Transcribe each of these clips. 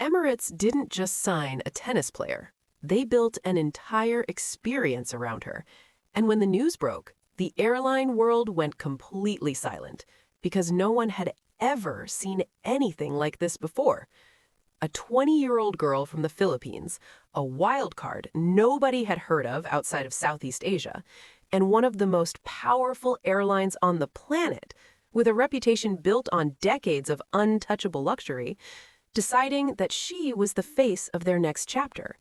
Emirates didn't just sign a tennis player. They built an entire experience around her. And when the news broke, the airline world went completely silent because no one had ever seen anything like this before. A 20-year-old girl from the Philippines, a wild card nobody had heard of outside of Southeast Asia, and one of the most powerful airlines on the planet, with a reputation built on decades of untouchable luxury, deciding that she was the face of their next chapter.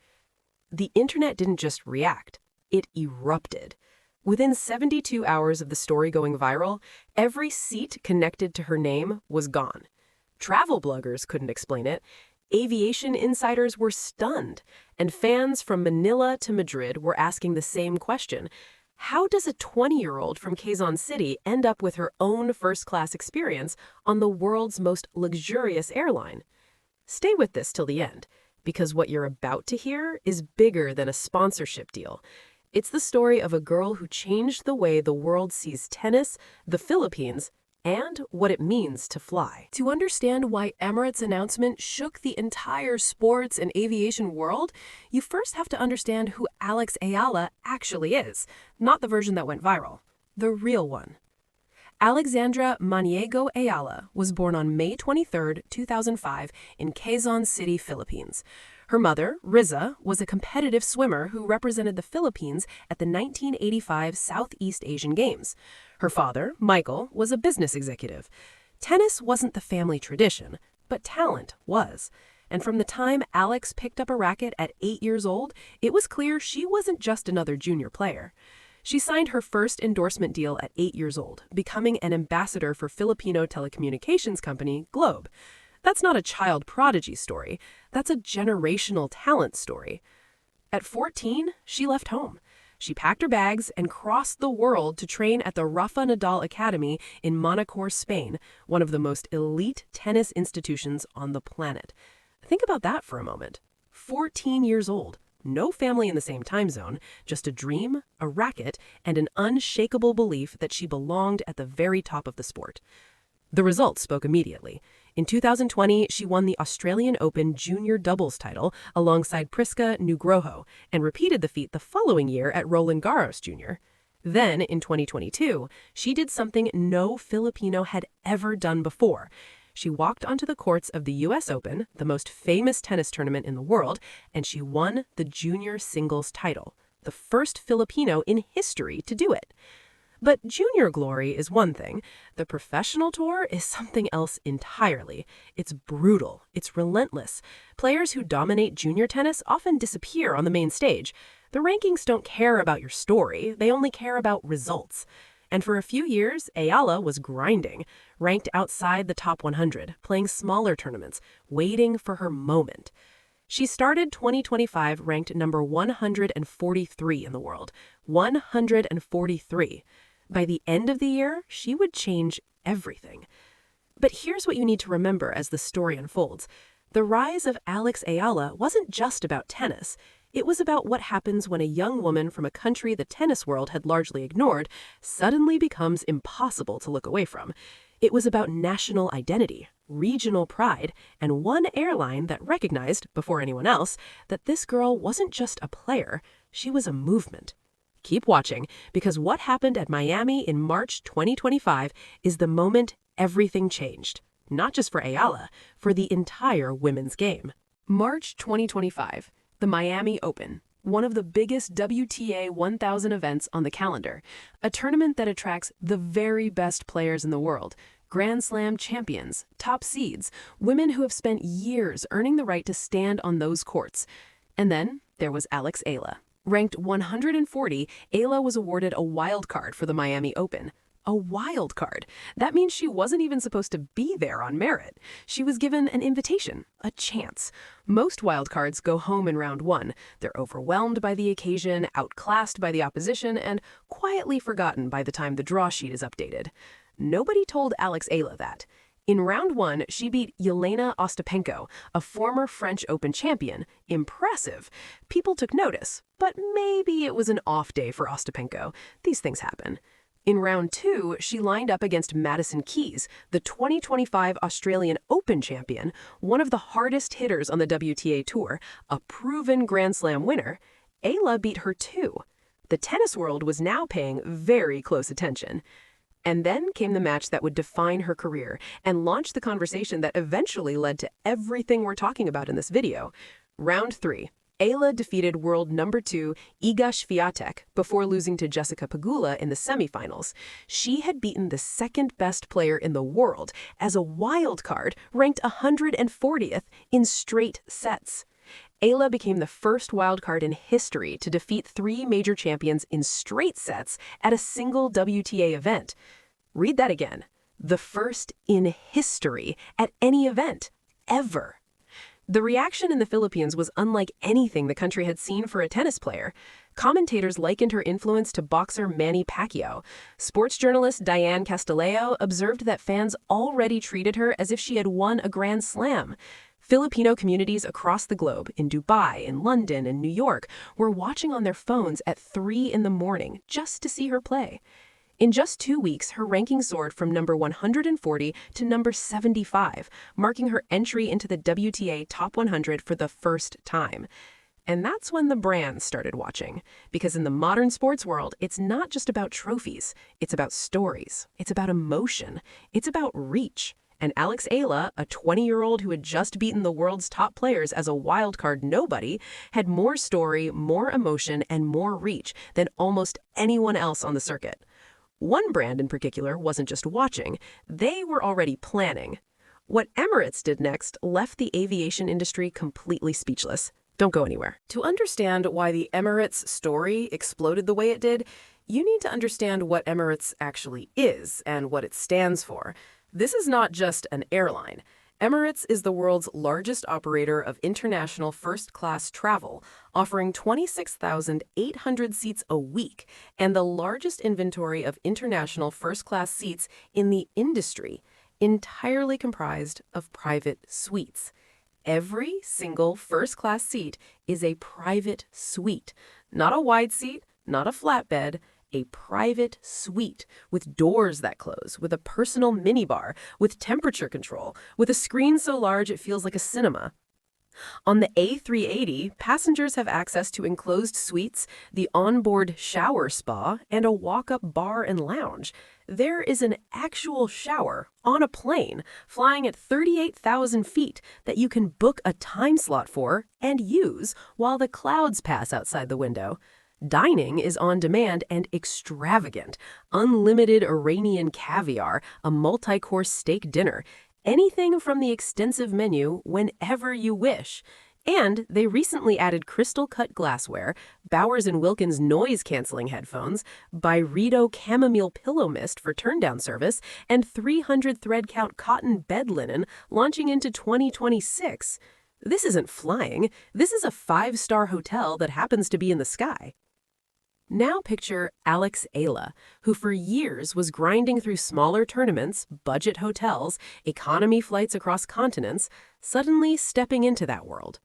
The internet didn't just react, it erupted. Within 72 hours of the story going viral, every seat connected to her name was gone. Travel bloggers couldn't explain it, aviation insiders were stunned, and fans from Manila to Madrid were asking the same question. How does a 20-year-old from Quezon City end up with her own first-class experience on the world's most luxurious airline? Stay with this till the end, because what you're about to hear is bigger than a sponsorship deal. It's the story of a girl who changed the way the world sees tennis, the Philippines, and what it means to fly. To understand why Emirates' announcement shook the entire sports and aviation world, you first have to understand who Alex Eala actually is, not the version that went viral, the real one. Alexandra Maniego Eala was born on May 23, 2005 in Quezon City, Philippines. Her mother, Riza, was a competitive swimmer who represented the Philippines at the 1985 Southeast Asian Games. Her father, Michael, was a business executive. Tennis wasn't the family tradition, but talent was. And from the time Alex picked up a racket at 8 years old, it was clear she wasn't just another junior player. She signed her first endorsement deal at 8 years old, becoming an ambassador for Filipino telecommunications company Globe. That's not a child prodigy story. That's a generational talent story. At 14, she left home. She packed her bags and crossed the world to train at the Rafa Nadal Academy in Manacor, Spain, one of the most elite tennis institutions on the planet. Think about that for a moment. 14 years old, no family in the same time zone, just a dream, a racket, and an unshakable belief that she belonged at the very top of the sport. The results spoke immediately. In 2020, she won the Australian Open junior doubles title alongside Priska Nugroho and repeated the feat the following year at Roland Garros Jr. Then, in 2022, she did something no Filipino had ever done before. She walked onto the courts of the US Open, the most famous tennis tournament in the world, and she won the junior singles title, the first Filipino in history to do it. But junior glory is one thing. The professional tour is something else entirely. It's brutal. It's relentless. Players who dominate junior tennis often disappear on the main stage. The rankings don't care about your story. They only care about results. And for a few years, Eala was grinding, ranked outside the top 100, playing smaller tournaments, waiting for her moment. She started 2025 ranked number 143 in the world. 143. By the end of the year, she would change everything. But here's what you need to remember as the story unfolds. The rise of Alex Eala wasn't just about tennis. It was about what happens when a young woman from a country the tennis world had largely ignored suddenly becomes impossible to look away from. It was about national identity, regional pride, and one airline that recognized, before anyone else, that this girl wasn't just a player, she was a movement. Keep watching, because what happened at Miami in March 2025 is the moment everything changed. Not just for Eala, for the entire women's game. March 2025, the Miami Open, one of the biggest WTA 1000 events on the calendar, a tournament that attracts the very best players in the world, Grand Slam champions, top seeds, women who have spent years earning the right to stand on those courts. And then there was Alex Eala. Ranked 140, Eala was awarded a wild card for the Miami Open. A wild card. That means she wasn't even supposed to be there on merit. She was given an invitation, a chance. Most wild cards go home in round one. They're overwhelmed by the occasion, outclassed by the opposition, and quietly forgotten by the time the draw sheet is updated. Nobody told Alex Eala that. In round one, she beat Yelena Ostapenko, a former French Open champion. Impressive. People took notice, but maybe it was an off day for Ostapenko. These things happen. In round 2, she lined up against Madison Keys, the 2025 Australian Open champion, one of the hardest hitters on the WTA Tour, a proven Grand Slam winner. Eala beat her too. The tennis world was now paying very close attention. And then came the match that would define her career and launch the conversation that eventually led to everything we're talking about in this video. Round 3. Eala defeated world number 2 Iga Świątek before losing to Jessica Pegula in the semifinals. She had beaten the second-best player in the world as a wild card, ranked 140th in straight sets. Eala became the first wildcard in history to defeat 3 major champions in straight sets at a single WTA event. Read that again. The first in history at any event, ever. The reaction in the Philippines was unlike anything the country had seen for a tennis player. Commentators likened her influence to boxer Manny Pacquiao. Sports journalist Diane Castillo observed that fans already treated her as if she had won a Grand Slam. Filipino communities across the globe, in Dubai, in London, and New York, were watching on their phones at 3 in the morning just to see her play. In just 2 weeks, her ranking soared from number 140 to number 75, marking her entry into the WTA Top 100 for the first time. And that's when the brands started watching. Because in the modern sports world, it's not just about trophies. It's about stories. It's about emotion. It's about reach. And Alex Eala, a 20-year-old who had just beaten the world's top players as a wildcard nobody, had more story, more emotion, and more reach than almost anyone else on the circuit. One brand in particular wasn't just watching, they were already planning. What Emirates did next left the aviation industry completely speechless. Don't go anywhere. To understand why the Emirates story exploded the way it did, you need to understand what Emirates actually is and what it stands for. This is not just an airline. Emirates is the world's largest operator of international first-class travel, offering 26,800 seats a week and the largest inventory of international first-class seats in the industry, entirely comprised of private suites. Every single first-class seat is a private suite, not a wide seat, not a flatbed, a private suite with doors that close, with a personal minibar, with temperature control, with a screen so large it feels like a cinema. On the A380, passengers have access to enclosed suites, the onboard shower spa, and a walk-up bar and lounge. There is an actual shower on a plane flying at 38,000 feet that you can book a time slot for and use while the clouds pass outside the window. Dining is on demand and extravagant. Unlimited Iranian caviar, a multi-course steak dinner, anything from the extensive menu whenever you wish. And they recently added crystal-cut glassware, Bowers & Wilkins noise-canceling headphones, Byredo chamomile pillow mist for turn-down service, and 300 thread-count cotton bed linen launching into 2026. This isn't flying. This is a 5-star hotel that happens to be in the sky. Now picture Alex Eala, who for years was grinding through smaller tournaments, budget hotels, economy flights across continents, suddenly stepping into that world.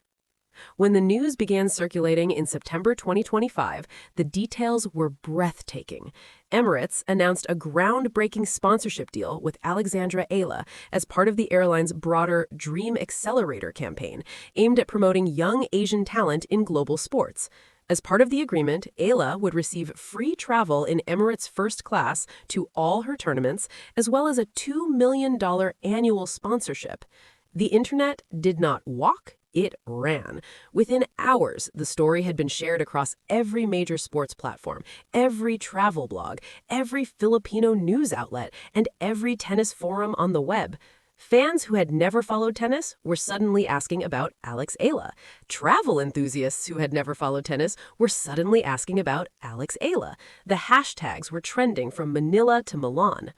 When the news began circulating in September 2025, the details were breathtaking. Emirates announced a groundbreaking sponsorship deal with Alexandra Eala as part of the airline's broader Dream Accelerator campaign, aimed at promoting young Asian talent in global sports. As part of the agreement, Eala would receive free travel in Emirates first class to all her tournaments, as well as a $2 million annual sponsorship. The internet did not walk, it ran. Within hours, the story had been shared across every major sports platform, every travel blog, every Filipino news outlet, and every tennis forum on the web. Fans who had never followed tennis were suddenly asking about Alex Eala. Travel enthusiasts who had never followed tennis were suddenly asking about Alex Eala. The hashtags were trending from Manila to Milan.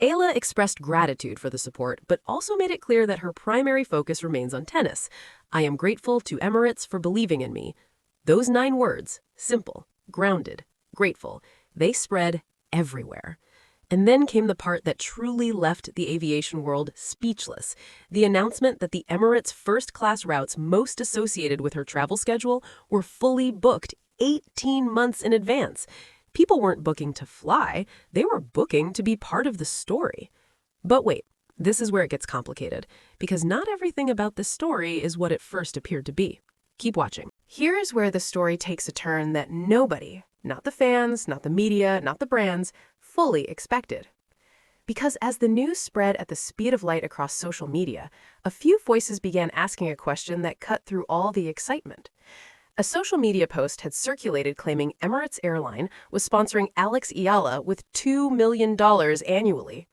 Eala expressed gratitude for the support, but also made it clear that her primary focus remains on tennis. "I am grateful to Emirates for believing in me." Those 9 words, simple, grounded, grateful, they spread everywhere. And then came the part that truly left the aviation world speechless, the announcement that the Emirates first-class routes most associated with her travel schedule were fully booked 18 months in advance. People weren't booking to fly, they were booking to be part of the story. But wait, this is where it gets complicated, because not everything about this story is what it first appeared to be. Keep watching. Here's where the story takes a turn that nobody, not the fans, not the media, not the brands, fully expected. Because as the news spread at the speed of light across social media, a few voices began asking a question that cut through all the excitement. A social media post had circulated claiming Emirates Airline was sponsoring Alex Eala with $2 million annually.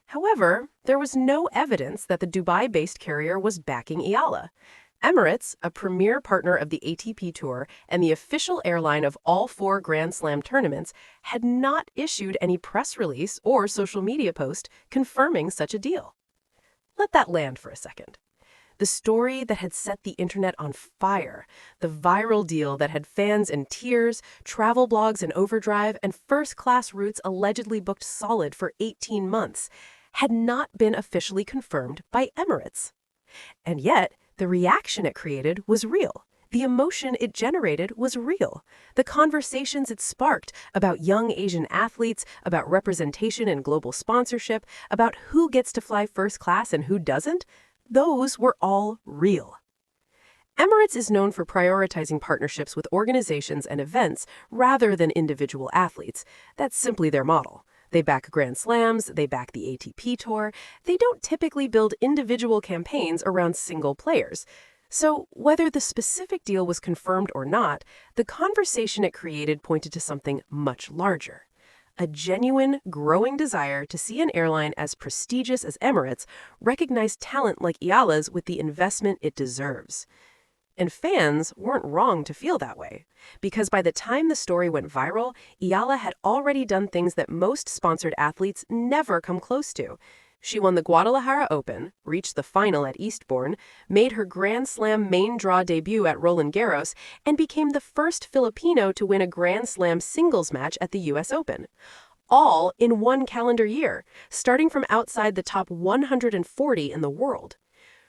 However, there was no evidence that the Dubai-based carrier was backing Eala. Emirates, a premier partner of the ATP Tour and the official airline of all 4 Grand Slam tournaments, had not issued any press release or social media post confirming such a deal. Let that land for a second. The story that had set the internet on fire, the viral deal that had fans in tears, travel blogs in overdrive, and first-class routes allegedly booked solid for 18 months, had not been officially confirmed by Emirates. And yet, the reaction it created was real. The emotion it generated was real. The conversations it sparked about young Asian athletes, about representation and global sponsorship, about who gets to fly first class and who doesn't, those were all real. Emirates is known for prioritizing partnerships with organizations and events rather than individual athletes. That's simply their model. They back Grand Slams, they back the ATP Tour. They don't typically build individual campaigns around single players. So whether the specific deal was confirmed or not, the conversation it created pointed to something much larger. A genuine, growing desire to see an airline as prestigious as Emirates recognize talent like Eala's with the investment it deserves. And fans weren't wrong to feel that way, because by the time the story went viral, Eala had already done things that most sponsored athletes never come close to. She won the Guadalajara Open, reached the final at Eastbourne, made her Grand Slam main draw debut at Roland Garros, and became the first Filipino to win a Grand Slam singles match at the US Open. All in one calendar year, starting from outside the top 140 in the world.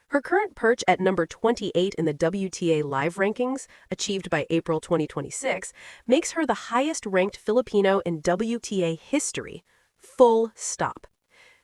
Her current perch at number 28 in the WTA Live rankings, achieved by April 2026, makes her the highest-ranked Filipino in WTA history. Full stop.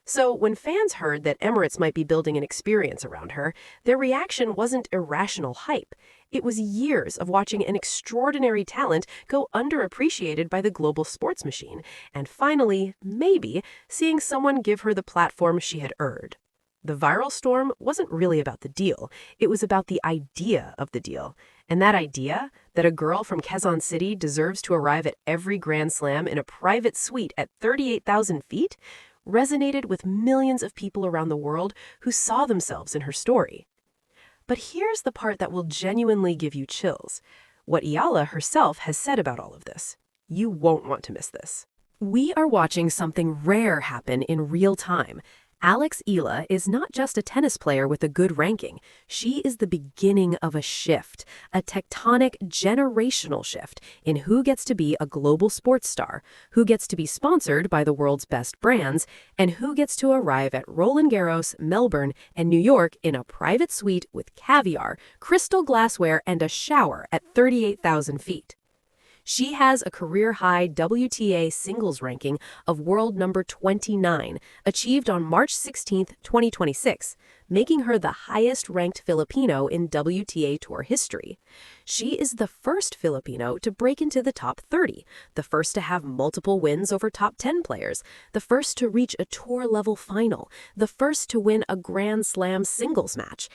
So when fans heard that Emirates might be building an experience around her, their reaction wasn't irrational hype. It was years of watching an extraordinary talent go underappreciated by the global sports machine, and finally, maybe, seeing someone give her the platform she had earned. The viral storm wasn't really about the deal. It was about the idea of the deal. And that idea, that a girl from Quezon City deserves to arrive at every Grand Slam in a private suite at 38,000 feet, resonated with millions of people around the world who saw themselves in her story. But here's the part that will genuinely give you chills. What Eala herself has said about all of this. You won't want to miss this. We are watching something rare happen in real time. Alex Eala is not just a tennis player with a good ranking. She is the beginning of a shift, a tectonic generational shift in who gets to be a global sports star, who gets to be sponsored by the world's best brands, and who gets to arrive at Roland Garros, Melbourne, and New York in a private suite with caviar, crystal glassware, and a shower at 38,000 feet. She has a career-high WTA singles ranking of world number 29, achieved on March 16, 2026, making her the highest-ranked Filipino in WTA Tour history. She is the first Filipino to break into the top 30, the first to have multiple wins over top 10 players, the first to reach a tour-level final, the first to win a Grand Slam singles match.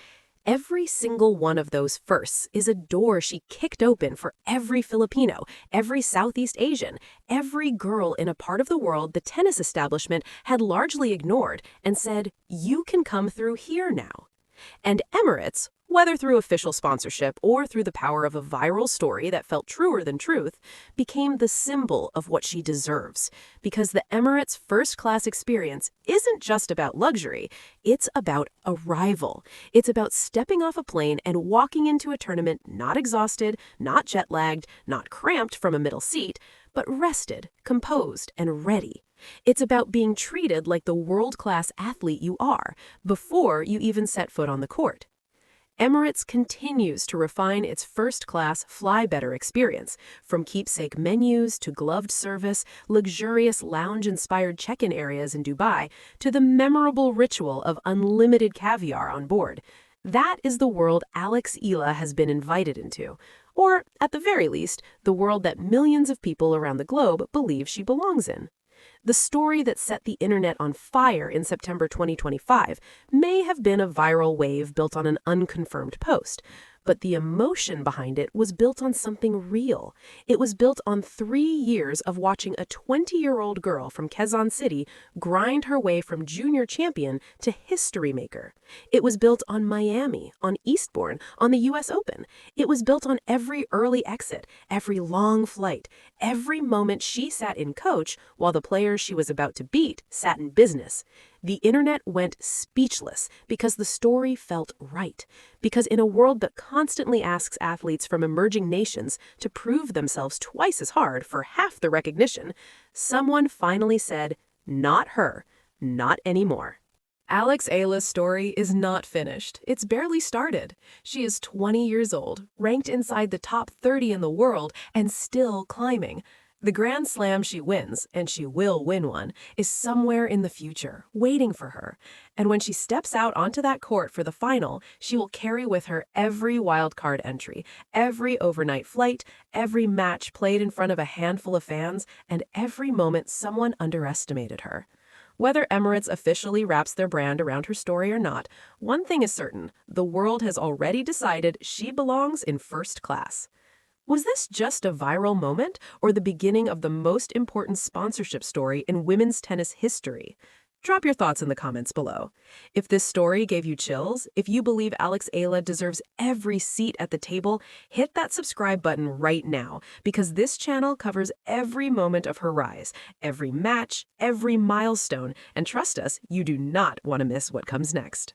Every single one of those firsts is a door she kicked open for every Filipino, every Southeast Asian, every girl in a part of the world the tennis establishment had largely ignored and said, you can come through here now. And Emirates, whether through official sponsorship or through the power of a viral story that felt truer than truth, became the symbol of what she deserves. Because the Emirates first-class experience isn't just about luxury, it's about arrival. It's about stepping off a plane and walking into a tournament not exhausted, not jet-lagged, not cramped from a middle seat, but rested, composed, and ready. It's about being treated like the world-class athlete you are before you even set foot on the court. Emirates continues to refine its first-class fly better experience, from keepsake menus to gloved service, luxurious lounge-inspired check-in areas in Dubai, to the memorable ritual of unlimited caviar on board. That is the world Alex Eala has been invited into, or, at the very least, the world that millions of people around the globe believe she belongs in. The story that set the internet on fire in September 2025 may have been a viral wave built on an unconfirmed post, but the emotion behind it was built on something real. It was built on 3 years of watching a 20-year-old girl from Quezon City grind her way from junior champion to history maker. It was built on Miami, on Eastbourne, on the US Open. It was built on every early exit, every long flight, every moment she sat in coach while the players she was about to beat sat in business. The internet went speechless because the story felt right. Because in a world that constantly asks athletes from emerging nations to prove themselves twice as hard for half the recognition, someone finally said, "Not her, not anymore." Alex Eala's story is not finished. It's barely started. She is 20 years old, ranked inside the top 30 in the world, and still climbing. The Grand Slam she wins, and she will win one, is somewhere in the future, waiting for her. And when she steps out onto that court for the final, she will carry with her every wildcard entry, every overnight flight, every match played in front of a handful of fans, and every moment someone underestimated her. Whether Emirates officially wraps their brand around her story or not, one thing is certain: the world has already decided she belongs in first class. Was this just a viral moment, or the beginning of the most important sponsorship story in women's tennis history? Drop your thoughts in the comments below. If this story gave you chills, if you believe Alex Eala deserves every seat at the table, hit that subscribe button right now, because this channel covers every moment of her rise, every match, every milestone, and trust us, you do not want to miss what comes next.